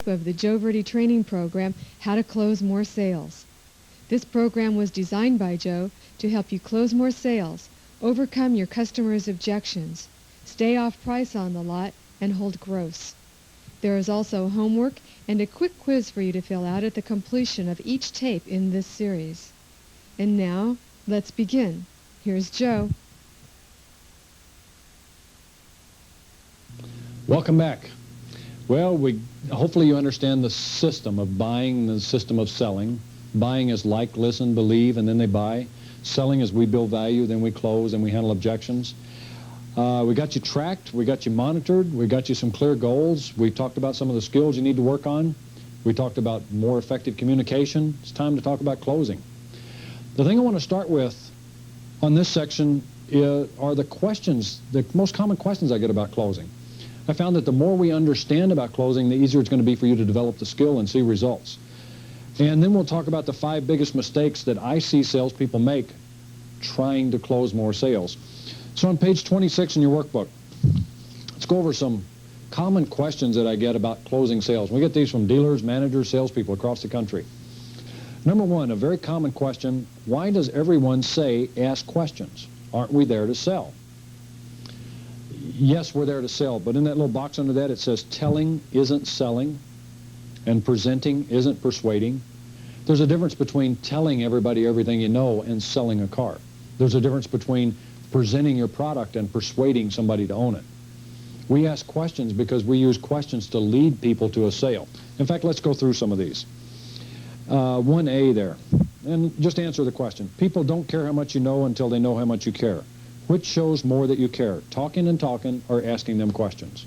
of the Joe Verde training program, How to Close More Sales. This program was designed by Joe to help you close more sales, overcome your customers' objections, stay off price on the lot, and hold gross. There is also homework and a quick quiz for you to fill out at the completion of each tape in this series. And now, let's begin. Here's Joe. Welcome back. Well, hopefully you understand the system of buying, the system of selling. Buying is like, listen, believe, and then they buy. Selling is we build value, then we close, and we handle objections. We got you tracked, we got you monitored, we got you some clear goals. We talked about some of the skills you need to work on. We talked about more effective communication. It's time to talk about closing. The thing I want to start with on this section are the questions, the most common questions I get about closing. I found that the more we understand about closing, the easier it's going to be for you to develop the skill and see results. And then we'll talk about the 5 biggest mistakes that I see salespeople make trying to close more sales. So on page 26 in your workbook, let's go over some common questions that I get about closing sales. We get these from dealers, managers, salespeople across the country. Number one, a very common question, why does everyone say ask questions? Aren't we there to sell? Yes, we're there to sell, but in that little box under that it says telling isn't selling and presenting isn't persuading. There's a difference between telling everybody everything you know and selling a car. There's a difference between presenting your product and persuading somebody to own it. We ask questions because we use questions to lead people to a sale. In fact, let's go through some of these. 1A there, and just answer the question. People don't care how much you know until they know how much you care. Which shows more that you care, talking and talking or asking them questions?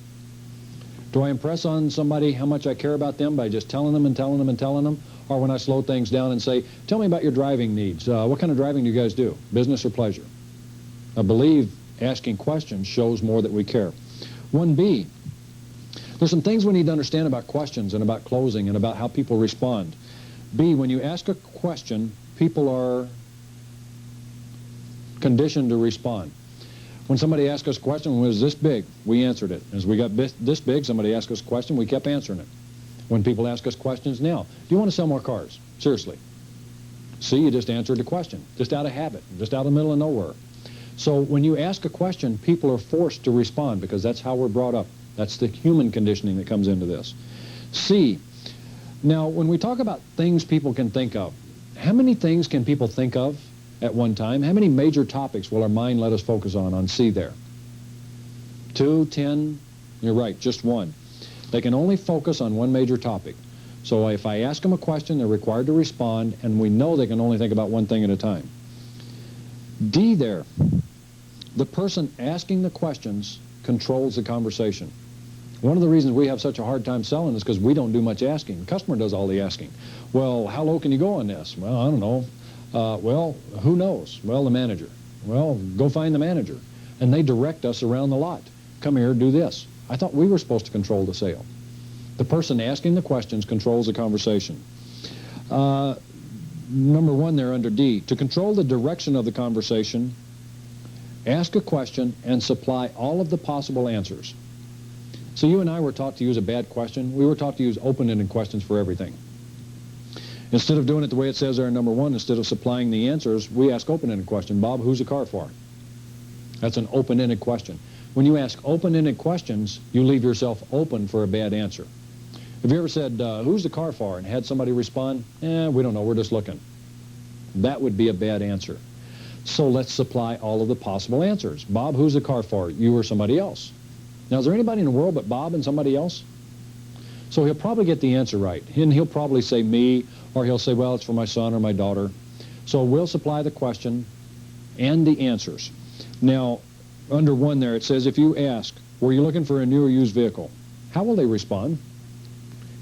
Do I impress on somebody how much I care about them by just telling them and telling them and telling them? Or when I slow things down and say, tell me about your driving needs. What kind of driving do you guys do? Business or pleasure? I believe asking questions shows more that we care. 1B, there's some things we need to understand about questions and about closing and about how people respond. B, when you ask a question, people are conditioned to respond. When somebody asked us a question, was this big? We answered it. As we got this big, somebody asked us a question, we kept answering it. When people ask us questions now, do you want to sell more cars? Seriously. See, you just answered the question, just out of habit, just out of the middle of nowhere. So when you ask a question, people are forced to respond because that's how we're brought up. That's the human conditioning that comes into this. C, now when we talk about things people can think of, how many things can people think of at one time? How many major topics will our mind let us focus on C there? 2, 10, you're right, just one. They can only focus on one major topic. So if I ask them a question, they're required to respond, and we know they can only think about one thing at a time. D there, the person asking the questions controls the conversation. One of the reasons we have such a hard time selling is because we don't do much asking. The customer does all the asking. Well, how low can you go on this? Well, I don't know. Well, who knows? Well, the manager. Well, go find the manager. And they direct us around the lot. Come here, do this. I thought we were supposed to control the sale. The person asking the questions controls the conversation. Number 1 there under D, to control the direction of the conversation, ask a question and supply all of the possible answers. So you and I were taught to use a bad question. We were taught to use open-ended questions for everything. Instead of doing it the way it says there in number 1, instead of supplying the answers, we ask open-ended question. Bob, who's the car for? That's an open-ended question. When you ask open-ended questions, you leave yourself open for a bad answer. Have you ever said, who's the car for, and had somebody respond, we don't know, we're just looking? That would be a bad answer. So let's supply all of the possible answers. Bob, who's the car for? You or somebody else? Now, is there anybody in the world but Bob and somebody else? So he'll probably get the answer right. And he'll probably say me, or he'll say, well, it's for my son or my daughter. So we'll supply the question and the answers. Now, under 1 there, it says, if you ask, were you looking for a new or used vehicle? How will they respond?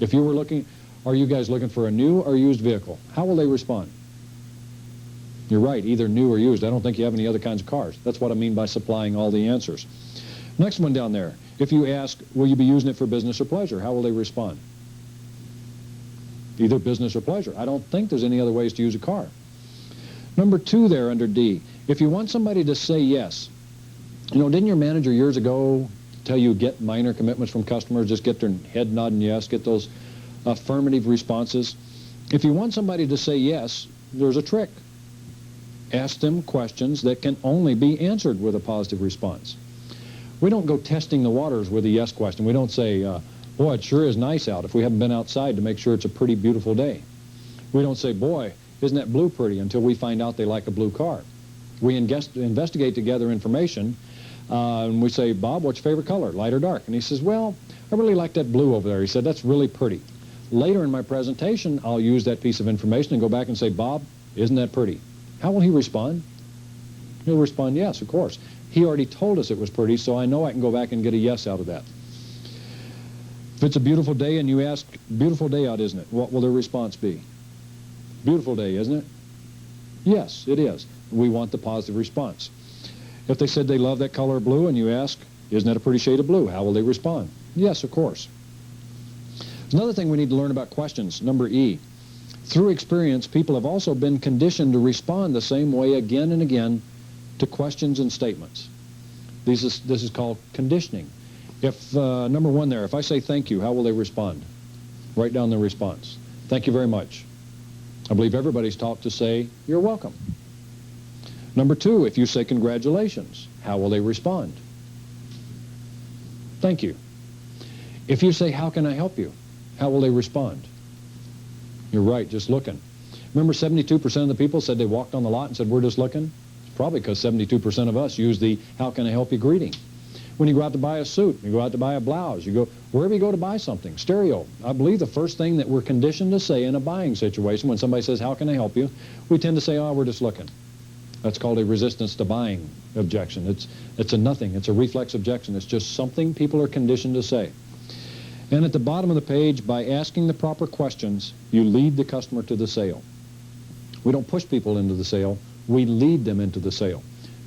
If you were looking, are you guys looking for a new or used vehicle? How will they respond? You're right, either new or used. I don't think you have any other kinds of cars. That's what I mean by supplying all the answers. Next one down there, if you ask, will you be using it for business or pleasure? How will they respond? Either business or pleasure. I don't think there's any other ways to use a car. Number 2 there under D, if you want somebody to say yes, you know, didn't your manager years ago tell you get minor commitments from customers, just get their head nodding yes, get those affirmative responses. If you want somebody to say yes, there's a trick. Ask them questions that can only be answered with a positive response. We don't go testing the waters with a yes question. We don't say, boy, it sure is nice out, if we haven't been outside to make sure it's a pretty, beautiful day. We don't say, boy, isn't that blue pretty, until we find out they like a blue car. We investigate to gather information, and we say, Bob, what's your favorite color, light or dark? And he says, well, I really like that blue over there. He said, that's really pretty. Later in my presentation, I'll use that piece of information and go back and say, Bob, isn't that pretty? How will he respond? He'll respond, yes, of course. He already told us it was pretty, so I know I can go back and get a yes out of that. If it's a beautiful day and you ask, beautiful day out, isn't it? What will their response be? Beautiful day, isn't it? Yes, it is. We want the positive response. If they said they love that color blue and you ask, isn't that a pretty shade of blue? How will they respond? Yes, of course. There's another thing we need to learn about questions, number E. Through experience, people have also been conditioned to respond the same way again and again to questions and statements. This is called conditioning. If, number one there, if I say thank you, how will they respond? Write down the response. Thank you very much. I believe everybody's taught to say, you're welcome. Number two, if you say congratulations, how will they respond? Thank you. If you say, how can I help you? How will they respond? You're right, just looking. Remember 72% of the people said they walked on the lot and said, we're just looking? It's probably because 72% of us use the how can I help you greeting. When you go out to buy a suit, you go out to buy a blouse, you go wherever you go to buy something, stereo. I believe the first thing that we're conditioned to say in a buying situation when somebody says, how can I help you? We tend to say, oh, we're just looking. That's called a resistance to buying objection. It's a nothing. It's a reflex objection. It's just something people are conditioned to say. And at the bottom of the page, by asking the proper questions, you lead the customer to the sale. We don't push people into the sale. We lead them into the sale.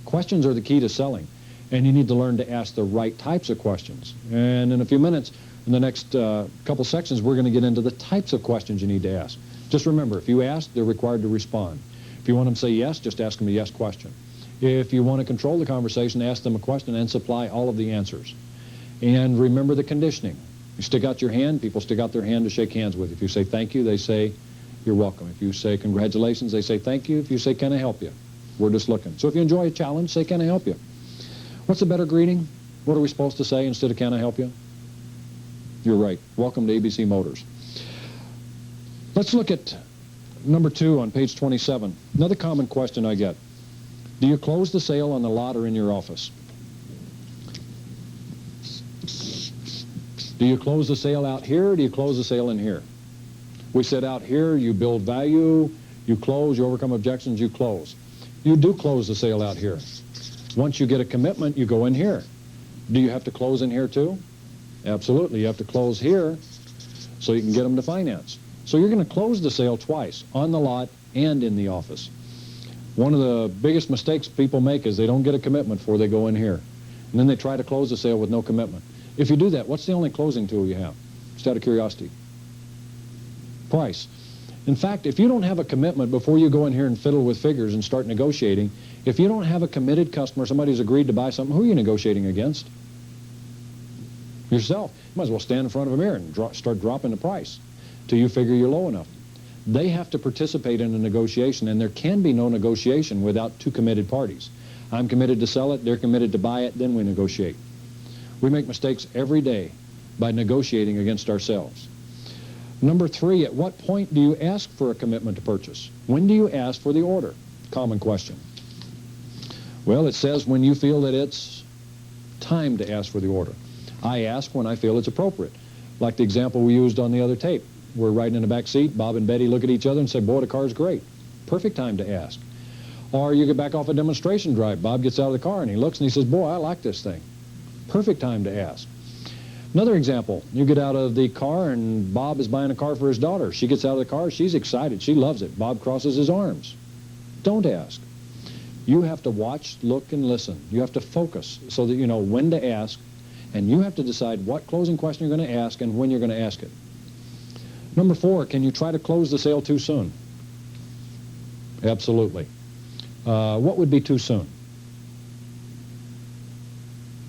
Questions are the key to selling, and you need to learn to ask the right types of questions. And in a few minutes, in the next couple sections, we're going to get into the types of questions you need to ask. Just remember, if you ask, they're required to respond. If you want them to say yes, just ask them a yes question. If you want to control the conversation, ask them a question and supply all of the answers. And remember the conditioning. You stick out your hand, people stick out their hand to shake hands with you. If you say thank you, they say you're welcome. If you say congratulations, they say thank you. If you say can I help you? We're just looking. So if you enjoy a challenge, say can I help you? What's a better greeting? What are we supposed to say instead of can I help you? You're right. Welcome to ABC Motors. Let's look at number 2 on page 27. Another common question I get. Do you close the sale on the lot or in your office? Do you close the sale out here or do you close the sale in here? We said out here, you build value, you close, you overcome objections, you close. You do close the sale out here. Once you get a commitment, you go in here. Do you have to close in here too? Absolutely. You have to close here so you can get them to finance. So you're going to close the sale twice, on the lot and in the office. One of the biggest mistakes people make is they don't get a commitment before they go in here. And then they try to close the sale with no commitment. If you do that, what's the only closing tool you have? Just out of curiosity. Price. In fact, if you don't have a commitment before you go in here and fiddle with figures and start negotiating, if you don't have a committed customer, somebody who's agreed to buy something, who are you negotiating against? Yourself. You might as well stand in front of a mirror and start dropping the price till you figure you're low enough. They have to participate in a negotiation, and there can be no negotiation without two committed parties. I'm committed to sell it, they're committed to buy it, then we negotiate. We make mistakes every day by negotiating against ourselves. Number 3, at what point do you ask for a commitment to purchase? When do you ask for the order? Common question. Well, it says when you feel that it's time to ask for the order. I ask when I feel it's appropriate. Like the example we used on the other tape. We're riding in the back seat, Bob and Betty look at each other and say, boy, the car's great. Perfect time to ask. Or you get back off a demonstration drive. Bob gets out of the car and he looks and he says, boy, I like this thing. Perfect time to ask. Another example, you get out of the car and Bob is buying a car for his daughter. She gets out of the car, she's excited, she loves it. Bob crosses his arms. Don't ask. You have to watch, look, and listen. You have to focus so that you know when to ask, and you have to decide what closing question you're going to ask and when you're going to ask it. Number 4, can you try to close the sale too soon? Absolutely. What would be too soon?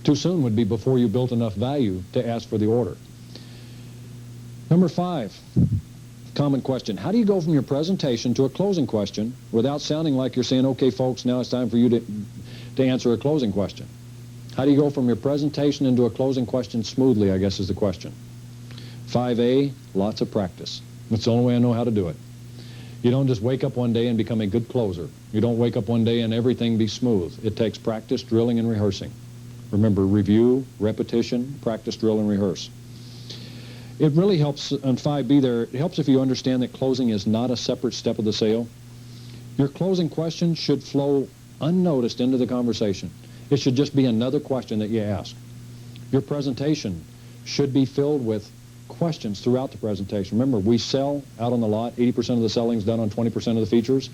Too soon would be before you built enough value to ask for the order. Number 5, common question. How do you go from your presentation to a closing question without sounding like you're saying, okay, folks, now it's time for you to answer a closing question? How do you go from your presentation into a closing question smoothly, I guess is the question. 5A, lots of practice. That's the only way I know how to do it. You don't just wake up one day and become a good closer. You don't wake up one day and everything be smooth. It takes practice, drilling, and rehearsing. Remember, review, repetition, practice, drill, and rehearse. It really helps on 5B there. It helps if you understand that closing is not a separate step of the sale. Your closing question should flow unnoticed into the conversation. It should just be another question that you ask. Your presentation should be filled with questions throughout the presentation. Remember, we sell out on the lot. 80% of the selling is done on 20% of the features.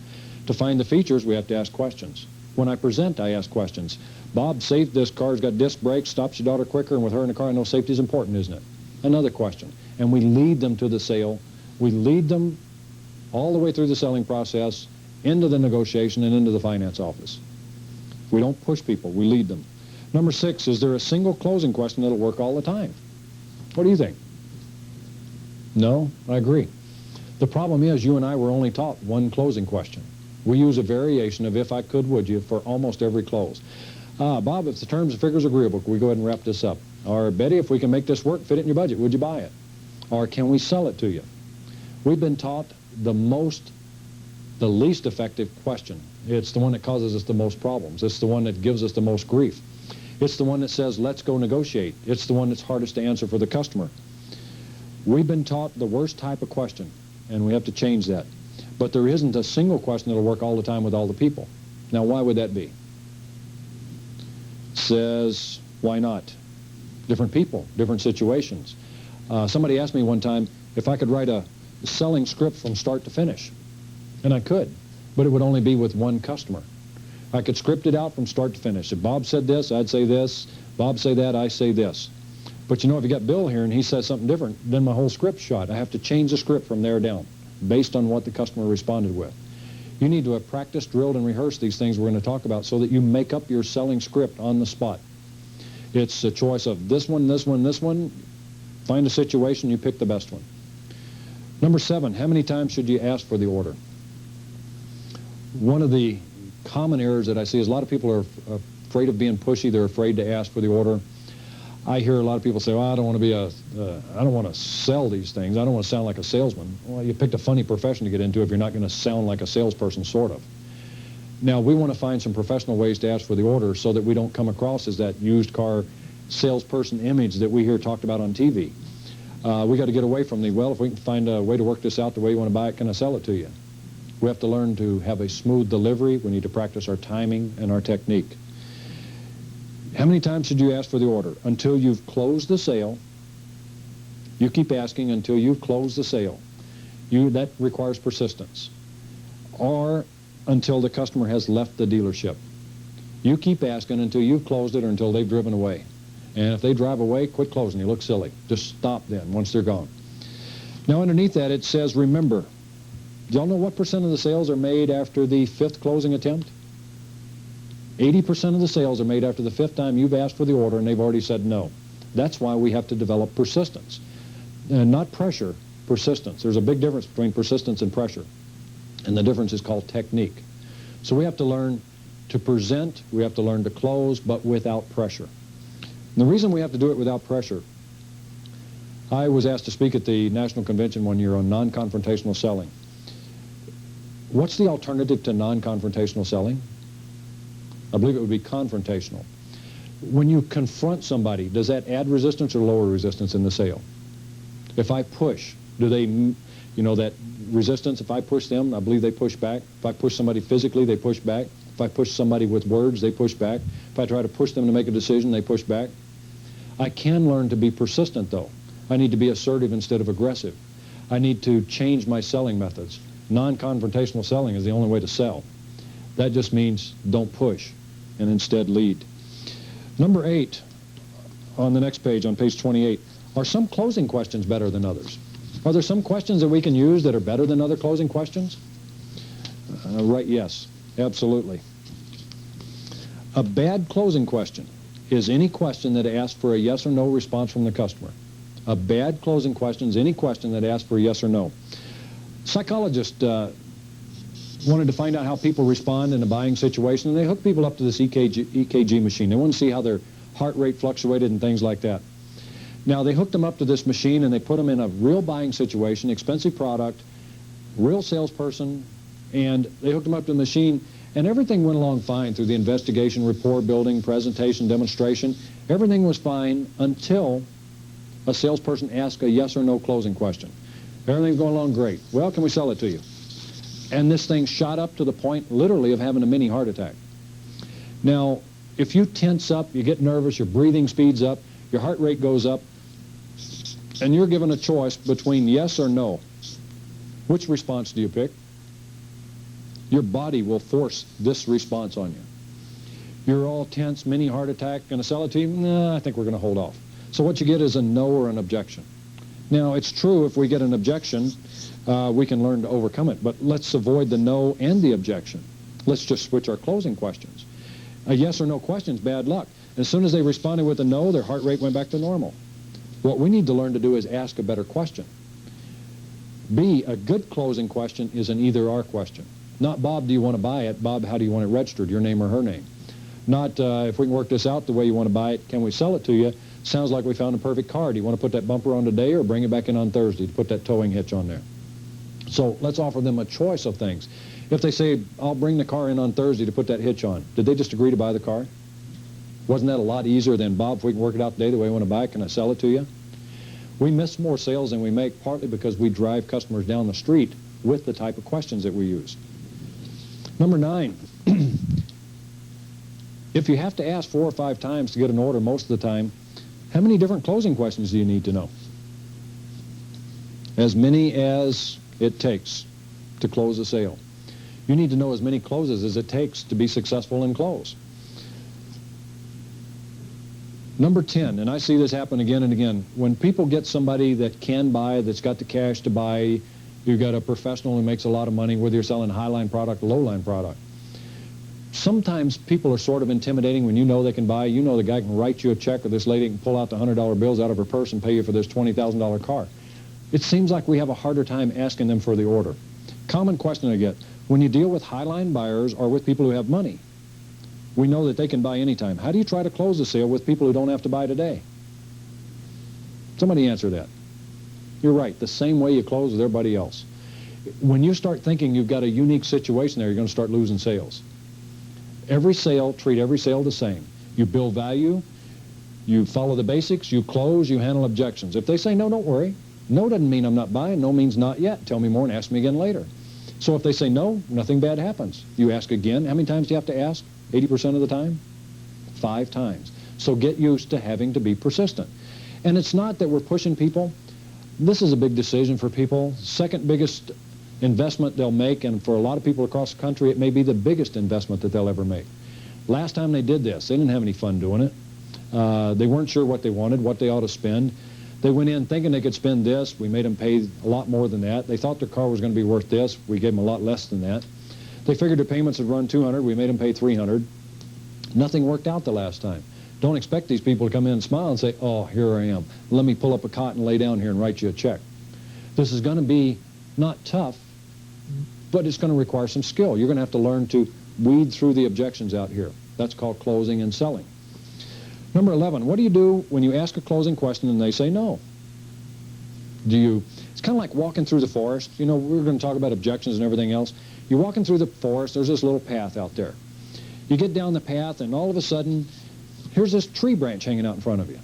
To find the features, we have to ask questions. When I present, I ask questions. Bob, safe, this car's got disc brakes, stops your daughter quicker, and with her in the car, I know safety is important, isn't it? Another question. And we lead them to the sale. We lead them all the way through the selling process, into the negotiation, and into the finance office. We don't push people. We lead them. Number 6, is there a single closing question that'll work all the time? What do you think? No? I agree. The problem is you and I were only taught one closing question. We use a variation of if I could, would you, for almost every close. Bob, if the terms and figures are agreeable, can we go ahead and wrap this up? Or, Betty, if we can make this work, fit it in your budget, would you buy it? Or can we sell it to you? We've been taught the least effective question. It's the one that causes us the most problems. It's the one that gives us the most grief. It's the one that says, let's go negotiate. It's the one that's hardest to answer for the customer. We've been taught the worst type of question, and we have to change that. But there isn't a single question that'll work all the time with all the people. Now, why would that be? It says, why not? Different people, different situations. Somebody asked me one time if I could write a selling script from start to finish. And I could, but it would only be with one customer. I could script it out from start to finish. If Bob said this, I'd say this. Bob say that, I say this. But you know, if you got Bill here and he says something different, then my whole script's shot. I have to change the script from there down based on what the customer responded with. You need to have practiced, drilled, and rehearsed these things we're going to talk about so that you make up your selling script on the spot. It's a choice of this one, this one, this one. Find a situation, you pick the best one. Number 7, how many times should you ask for the order? One of the common errors that I see is a lot of people are afraid of being pushy. They're afraid to ask for the order. I hear a lot of people say, well, I don't want to sell these things. I don't want to sound like a salesman. Well, you picked a funny profession to get into if you're not going to sound like a salesperson, sort of. Now, we want to find some professional ways to ask for the order so that we don't come across as that used car salesperson image that we hear talked about on TV. We got to get away from the, well, if we can find a way to work this out the way you want to buy it, can I sell it to you? We have to learn to have a smooth delivery. We need to practice our timing and our technique. How many times should you ask for the order? Until you've closed the sale. You keep asking until you've closed the sale. That requires persistence. Or until the customer has left the dealership. You keep asking until you've closed it or until they've driven away. And if they drive away, quit closing. You look silly. Just stop then once they're gone. Now underneath that it says, remember. Do y'all know what % of the sales are made after the 5th closing attempt? 80% of the sales are made after the 5th time you've asked for the order and they've already said no. That's why we have to develop persistence. Not pressure, persistence. There's a big difference between persistence and pressure. And the difference is called technique. So we have to learn to present, we have to learn to close, but without pressure. And the reason we have to do it without pressure, I was asked to speak at the National Convention one year on non-confrontational selling. What's the alternative to non-confrontational selling? I believe it would be confrontational. When you confront somebody, does that add resistance or lower resistance in the sale? If I push, do they, that resistance, if I push them, I believe they push back. If I push somebody physically, they push back. If I push somebody with words, they push back. If I try to push them to make a decision, they push back. I can learn to be persistent, though. I need to be assertive instead of aggressive. I need to change my selling methods. Non-confrontational selling is the only way to sell. That just means don't push and instead lead. Number 8 on the next page, on page 28, are some closing questions better than others? Are there some questions that we can use that are better than other closing questions? Right, yes, absolutely. A bad closing question is any question that asks for a yes or no response from the customer. A bad closing question is any question that asks for yes or no. Psychologists wanted to find out how people respond in a buying situation, and they hooked people up to this EKG machine. They wanted to see how their heart rate fluctuated and things like that. Now, they hooked them up to this machine, and they put them in a real buying situation, expensive product, real salesperson, and they hooked them up to the machine, and everything went along fine through the investigation, rapport building, presentation, demonstration. Everything was fine until a salesperson asked a yes or no closing question. Everything's going along great. Well, can we sell it to you? And this thing shot up to the point, literally, of having a mini heart attack. Now, if you tense up, you get nervous, your breathing speeds up, your heart rate goes up, and you're given a choice between yes or no, which response do you pick? Your body will force this response on you. You're all tense, mini heart attack, going to sell it to you? Nah, I think we're going to hold off. So what you get is a no or an objection. Now, it's true if we get an objection, we can learn to overcome it, but let's avoid the no and the objection. Let's just switch our closing questions. A yes or no question is bad luck. As soon as they responded with a no, their heart rate went back to normal. What we need to learn to do is ask a better question. B, a good closing question is an either-or question. Not, Bob, do you want to buy it? Bob, how do you want it registered, your name or her name? Not, if we can work this out the way you want to buy it, can we sell it to you? Sounds like we found a perfect car. Do you want to put that bumper on today or bring it back in on Thursday to put that towing hitch on there? So let's offer them a choice of things. If they say, I'll bring the car in on Thursday to put that hitch on, did they just agree to buy the car? Wasn't that a lot easier than, Bob, if we can work it out today the way we want to buy it, can I sell it to you? We miss more sales than we make, partly because we drive customers down the street with the type of questions that we use. Number 9, if you have to ask 4 or 5 times to get an order most of the time, how many different closing questions do you need to know? As many as it takes to close a sale. You need to know as many closes as it takes to be successful in close. Number 10, and I see this happen again and again, when people get somebody that can buy, that's got the cash to buy, you've got a professional who makes a lot of money, whether you're selling a high-line product or low-line product. Sometimes people are sort of intimidating when you know they can buy. You know the guy can write you a check, or this lady can pull out the $100 bills out of her purse and pay you for this $20,000 car. It seems like we have a harder time asking them for the order. Common question I get, when you deal with high-line buyers or with people who have money, we know that they can buy anytime. How do you try to close the sale with people who don't have to buy today? Somebody answer that. You're right, the same way you close with everybody else. When you start thinking you've got a unique situation there, you're going to start losing sales. Every sale, treat every sale the same. You build value, you follow the basics, you close, you handle objections. If they say no, don't worry. No doesn't mean I'm not buying. No means not yet. Tell me more and ask me again later. So if they say no, nothing bad happens. You ask again. How many times do you have to ask? 80% of the time? 5 times. So get used to having to be persistent. And it's not that we're pushing people. This is a big decision for people. Second biggest investment they'll make, and for a lot of people across the country, it may be the biggest investment that they'll ever make. Last time they did this, they didn't have any fun doing it. They weren't sure what they wanted, what they ought to spend. They went in thinking they could spend this. We made them pay a lot more than that. They thought their car was going to be worth this. We gave them a lot less than that. They figured their payments would run $200. We made them pay $300. Nothing worked out the last time. Don't expect these people to come in and smile and say, oh, here I am. Let me pull up a cot and lay down here and write you a check. This is going to be not tough, but it's going to require some skill. You're going to have to learn to weed through the objections out here. That's called closing and selling. Number 11, what do you do when you ask a closing question and they say no? It's kind of like walking through the forest. You know, we're going to talk about objections and everything else. You're walking through the forest, there's this little path out there. You get down the path and all of a sudden, here's this tree branch hanging out in front of you.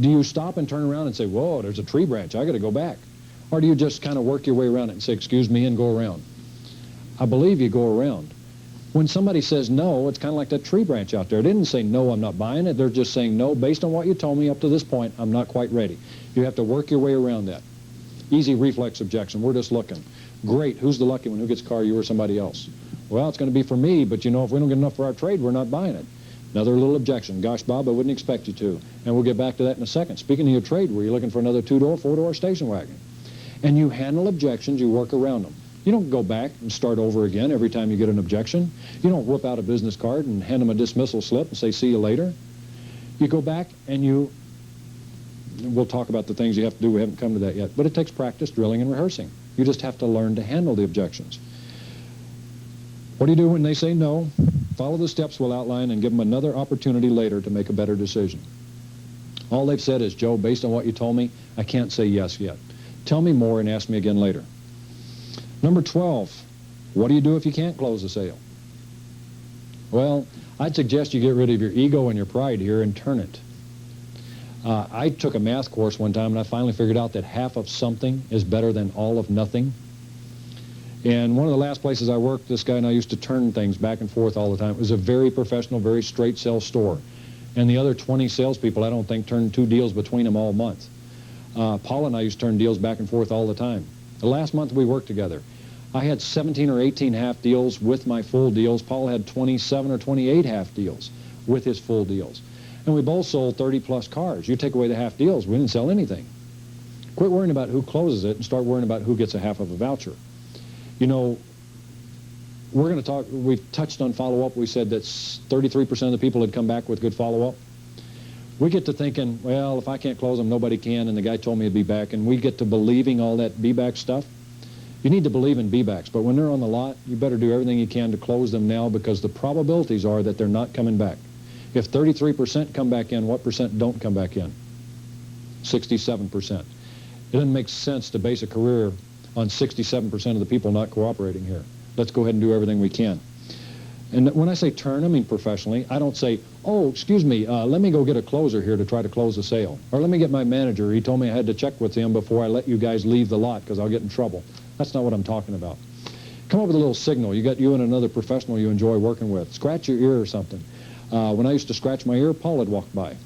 Do you stop and turn around and say, whoa, there's a tree branch, I got to go back? Or do you just kind of work your way around it and say, excuse me, and go around? I believe you go around. When somebody says no, it's kind of like that tree branch out there. It didn't say, no, I'm not buying it. They're just saying, no, based on what you told me up to this point, I'm not quite ready. You have to work your way around that. Easy reflex objection. We're just looking. Great. Who's the lucky one? Who gets a car, you or somebody else? Well, it's going to be for me, but, you know, if we don't get enough for our trade, we're not buying it. Another little objection. Gosh, Bob, I wouldn't expect you to. And we'll get back to that in a second. Speaking of your trade, were you looking for another 2-door, 4-door station wagon? And you handle objections, you work around them. You don't go back and start over again every time you get an objection. You don't whip out a business card and hand them a dismissal slip and say, see you later. You go back and you we'll talk about the things you have to do. We haven't come to that yet. But it takes practice, drilling, and rehearsing. You just have to learn to handle the objections. What do you do when they say no? Follow the steps we'll outline and give them another opportunity later to make a better decision. All they've said is, Joe, based on what you told me, I can't say yes yet. Tell me more and ask me again later. Number 12, what do you do if you can't close the sale? Well, I'd suggest you get rid of your ego and your pride here and turn it. I took a math course one time, and I finally figured out that half of something is better than all of nothing. And one of the last places I worked, this guy and I used to turn things back and forth all the time. It was a very professional, very straight sales store. And the other 20 salespeople, I don't think, turned 2 deals between them all month. Paul and I used to turn deals back and forth all the time. The last month we worked together, I had 17 or 18 half deals with my full deals. Paul had 27 or 28 half deals with his full deals. And we both sold 30-plus cars. You take away the half deals, we didn't sell anything. Quit worrying about who closes it and start worrying about who gets a half of a voucher. You know, we're going to talk, we've touched on follow-up. We said that 33% of the people had come back with good follow-up. We get to thinking, well, if I can't close them, nobody can, and the guy told me he'd be back, and we get to believing all that be-back stuff. You need to believe in be-backs, but when they're on the lot, you better do everything you can to close them now, because the probabilities are that they're not coming back. If 33% come back in, what percent don't come back in? 67%. It doesn't make sense to base a career on 67% of the people not cooperating here. Let's go ahead and do everything we can. And when I say turn, I mean professionally. I don't say, oh, excuse me, let me go get a closer here to try to close the sale. Or let me get my manager. He told me I had to check with him before I let you guys leave the lot because I'll get in trouble. That's not what I'm talking about. Come up with a little signal. You got you and another professional you enjoy working with. Scratch your ear or something. When I used to scratch my ear, Paul had walked by.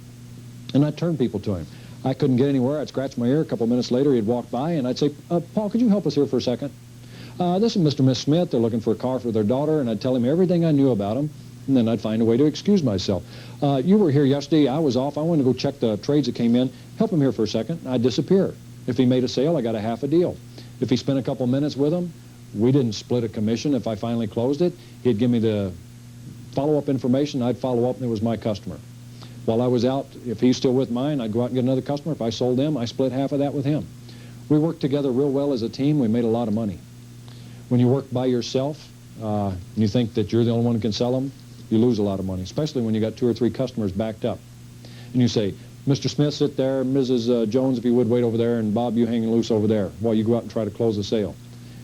And I'd turn people to him. I couldn't get anywhere. I'd scratch my ear. A couple minutes later, he'd walk by, and I'd say, Paul, could you help us here for a second? This is Mr. and Miss Smith. They're looking for a car for their daughter, and I'd tell him everything I knew about them, and then I'd find a way to excuse myself. You were here yesterday. I was off. I wanted to go check the trades that came in. Help him here for a second. I'd disappear. If he made a sale, I got a half a deal. If he spent a couple minutes with him, we didn't split a commission. If I finally closed it, he'd give me the follow-up information. I'd follow up, and it was my customer. While I was out, if he's still with mine, I'd go out and get another customer. If I sold them, I split half of that with him. We worked together real well as a team. We made a lot of money. When you work by yourself, and you think that you're the only one who can sell them, you lose a lot of money, especially when you got 2 or 3 customers backed up. And you say, Mr. Smith, sit there, Mrs. Jones, if you would, wait over there, and Bob, you hang loose over there while you go out and try to close the sale.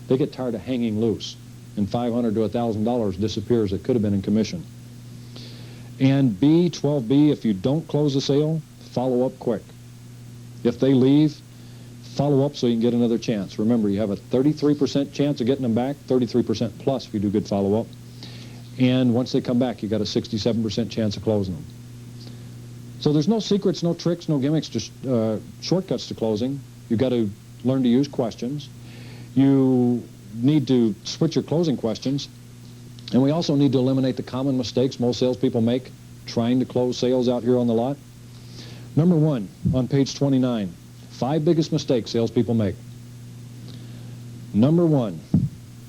They get tired of hanging loose, and $500 to $1,000 disappears that could have been in commission. And B, 12B, if you don't close the sale, follow up quick. If they leave, follow up so you can get another chance. Remember, you have a 33% chance of getting them back, 33% plus if you do good follow-up. And once they come back, you got a 67% chance of closing them. So there's no secrets, no tricks, no gimmicks, just shortcuts to closing. You've got to learn to use questions. You need to switch your closing questions. And we also need to eliminate the common mistakes most salespeople make trying to close sales out here on the lot. Number 1, on page 29, 5 biggest mistakes salespeople make. Number 1,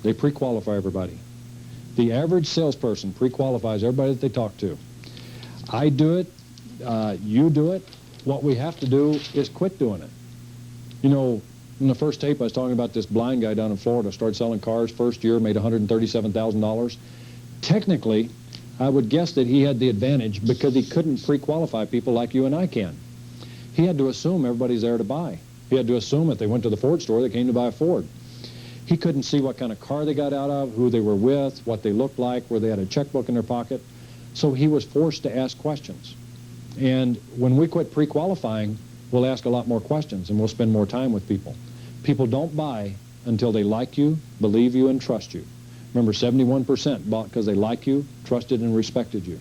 they pre-qualify everybody. The average salesperson pre-qualifies everybody that they talk to. I do it. You do it. What we have to do is quit doing it. You know, in the first tape, I was talking about this blind guy down in Florida, started selling cars, first year, made $137,000. Technically, I would guess that he had the advantage because he couldn't pre-qualify people like you and I can. He had to assume everybody's there to buy. He had to assume if they went to the Ford store, they came to buy a Ford. He couldn't see what kind of car they got out of, who they were with, what they looked like, where they had a checkbook in their pocket. So he was forced to ask questions. And when we quit pre-qualifying, we'll ask a lot more questions and we'll spend more time with people. People don't buy until they like you, believe you, and trust you. Remember, 71% bought because they like you, trusted, and respected you.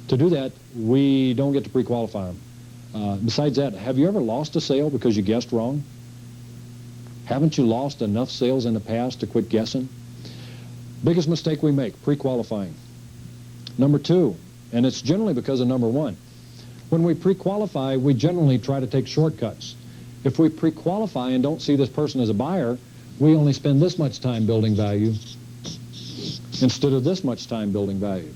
To do that, we don't get to pre-qualify them. Besides that, have you ever lost a sale because you guessed wrong? Haven't you lost enough sales in the past to quit guessing? Biggest mistake we make, pre-qualifying. Number 2, and it's generally because of number 1. When we pre-qualify, we generally try to take shortcuts. If we pre-qualify and don't see this person as a buyer, we only spend this much time building value instead of this much time building value.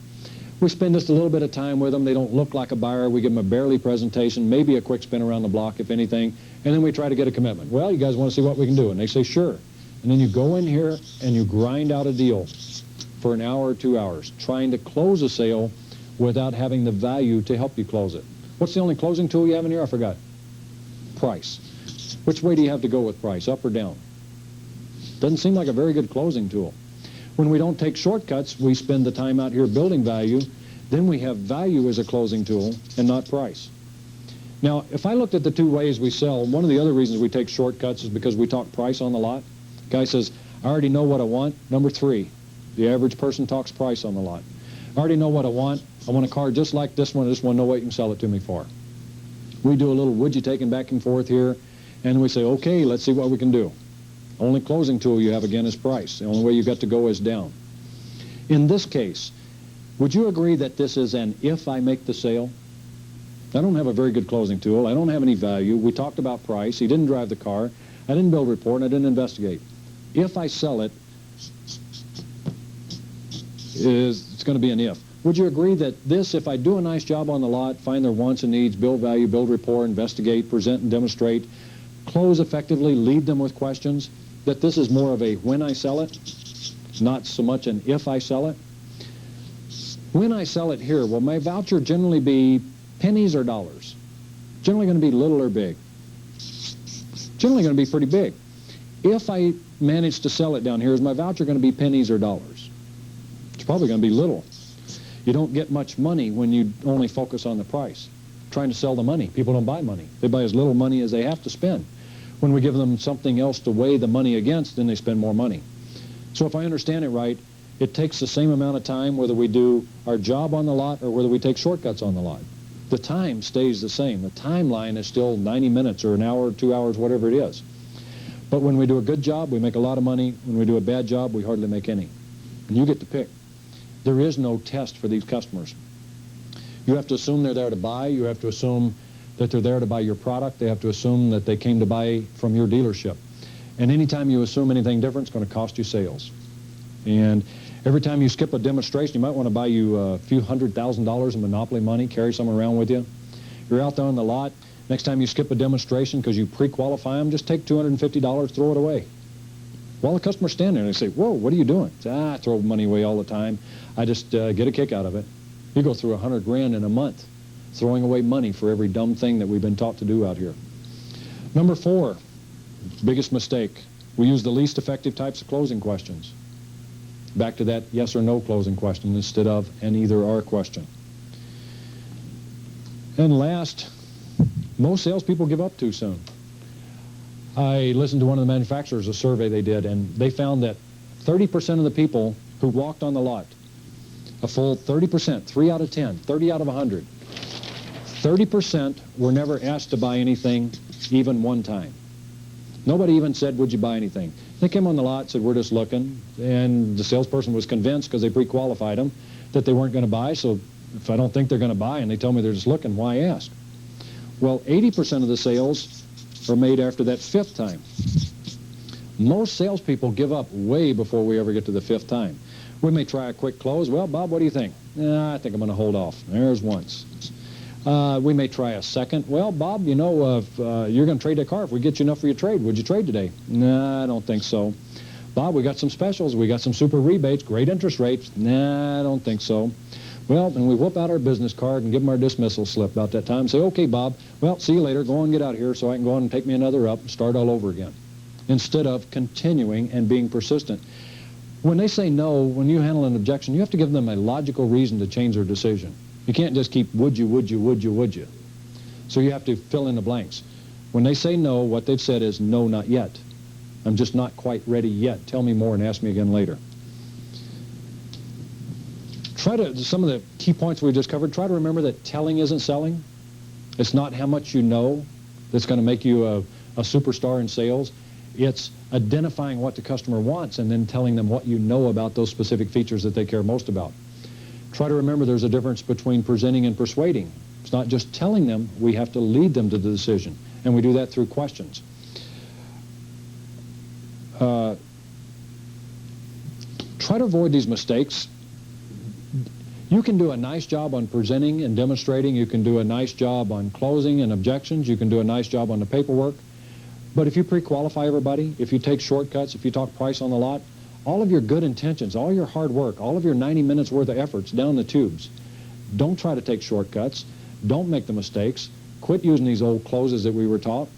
We spend just a little bit of time with them. They don't look like a buyer. We give them a barely presentation, maybe a quick spin around the block, if anything, and then we try to get a commitment. Well, you guys want to see what we can do? And they say, sure. And then you go in here and you grind out a deal for an hour or 2 hours, trying to close a sale without having the value to help you close it. What's the only closing tool you have in here? I forgot. Price. Which way do you have to go with price, up or down? Doesn't seem like a very good closing tool. When we don't take shortcuts, we spend the time out here building value, then we have value as a closing tool and not price. Now, if I looked at the two ways we sell, one of the other reasons we take shortcuts is because we talk price on the lot. Guy says, I already know what I want. Number 3, the average person talks price on the lot. I already know what I want. I want a car just like this one. I just want to know what you can sell it to me for. We do a little would you taking back and forth here, and we say, okay, let's see what we can do. Only closing tool you have, again, is price. The only way you've got to go is down. In this case, would you agree that this is an if I make the sale? I don't have a very good closing tool. I don't have any value. We talked about price. He didn't drive the car. I didn't build a report, and I didn't investigate. If I sell it, it's going to be an if. Would you agree that this, if I do a nice job on the lot, find their wants and needs, build value, build rapport, investigate, present and demonstrate, close effectively, lead them with questions, that this is more of a when I sell it, not so much an if I sell it? When I sell it here, will my voucher generally be pennies or dollars? Generally going to be little or big? Generally going to be pretty big. If I manage to sell it down here, is my voucher going to be pennies or dollars? It's probably going to be little. You don't get much money when you only focus on the price. Trying to sell the money. People don't buy money. They buy as little money as they have to spend. When we give them something else to weigh the money against, then they spend more money. So if I understand it right, it takes the same amount of time whether we do our job on the lot or whether we take shortcuts on the lot. The time stays the same. The timeline is still 90 minutes or an hour, 2 hours, whatever it is. But when we do a good job, we make a lot of money. When we do a bad job, we hardly make any. And you get to pick. There is no test for these customers. You have to assume they're there to buy. You have to assume that they're there to buy your product. They have to assume that they came to buy from your dealership. And anytime you assume anything different, it's going to cost you sales. And every time you skip a demonstration, you might want to buy you a few $100,000 in Monopoly money, carry some around with you. You're out there on the lot. Next time you skip a demonstration because you pre-qualify them, just take $250, throw it away. While the customer's standing there, they say, whoa, what are you doing? Say, I throw money away all the time. I just get a kick out of it. You go through $100,000 in a month, throwing away money for every dumb thing that we've been taught to do out here. Number 4, biggest mistake. We use the least effective types of closing questions. Back to that yes or no closing question instead of an either or question. And last, most salespeople give up too soon. I listened to one of the manufacturers, a survey they did, and they found that 30% of the people who walked on the lot, a full 30%, 3 out of 10, 30 out of 100, 30% were never asked to buy anything even one time. Nobody even said, would you buy anything? They came on the lot, said, we're just looking, and the salesperson was convinced because they pre-qualified them that they weren't going to buy, so if I don't think they're going to buy and they tell me they're just looking, why ask? Well, 80% of the sales are made after that 5th time. Most salespeople give up way before we ever get to the 5th time. We may try a quick close. Well, Bob, what do you think? I think I'm going to hold off. There's once. We may try a second. Well, Bob, you know, if you're going to trade that car, if we get you enough for your trade, would you trade today? No, I don't think so. Bob, we got some specials. We got some super rebates, great interest rates. No, I don't think so. Well, then we whip out our business card and give them our dismissal slip about that time and say, okay, Bob, well, see you later. Go on and get out of here so I can go on and take me another up and start all over again. Instead of continuing and being persistent. When they say no, when you handle an objection, you have to give them a logical reason to change their decision. You can't just keep would you, would you, would you, would you. So you have to fill in the blanks. When they say no, what they've said is no, not yet. I'm just not quite ready yet. Tell me more and ask me again later. Some of the key points we just covered, try to remember that telling isn't selling. It's not how much you know that's going to make you a superstar in sales. It's identifying what the customer wants and then telling them what you know about those specific features that they care most about. Try to remember there's a difference between presenting and persuading. It's not just telling them, we have to lead them to the decision. And we do that through questions. Try to avoid these mistakes. You can do a nice job on presenting and demonstrating. You can do a nice job on closing and objections. You can do a nice job on the paperwork. But if you pre-qualify everybody, if you take shortcuts, if you talk price on the lot, all of your good intentions, all your hard work, all of your 90 minutes worth of efforts down the tubes. Don't try to take shortcuts. Don't make the mistakes. Quit using these old closes that we were taught,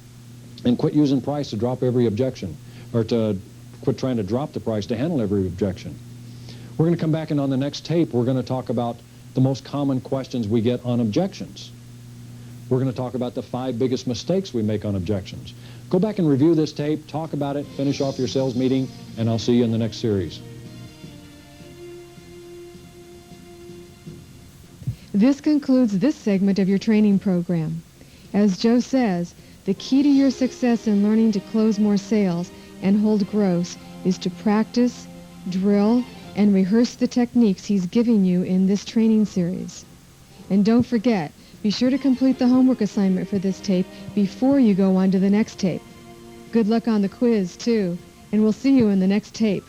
and quit using price to drop every objection, or to quit trying to drop the price to handle every objection. We're going to come back, and on the next tape, we're going to talk about the most common questions we get on objections. We're going to talk about the 5 biggest mistakes we make on objections. Go back and review this tape, talk about it, finish off your sales meeting, and I'll see you in the next series. This concludes this segment of your training program. As Joe says, the key to your success in learning to close more sales and hold gross is to practice, drill, and rehearse the techniques he's giving you in this training series. And don't forget, be sure to complete the homework assignment for this tape before you go on to the next tape. Good luck on the quiz, too, and we'll see you in the next tape.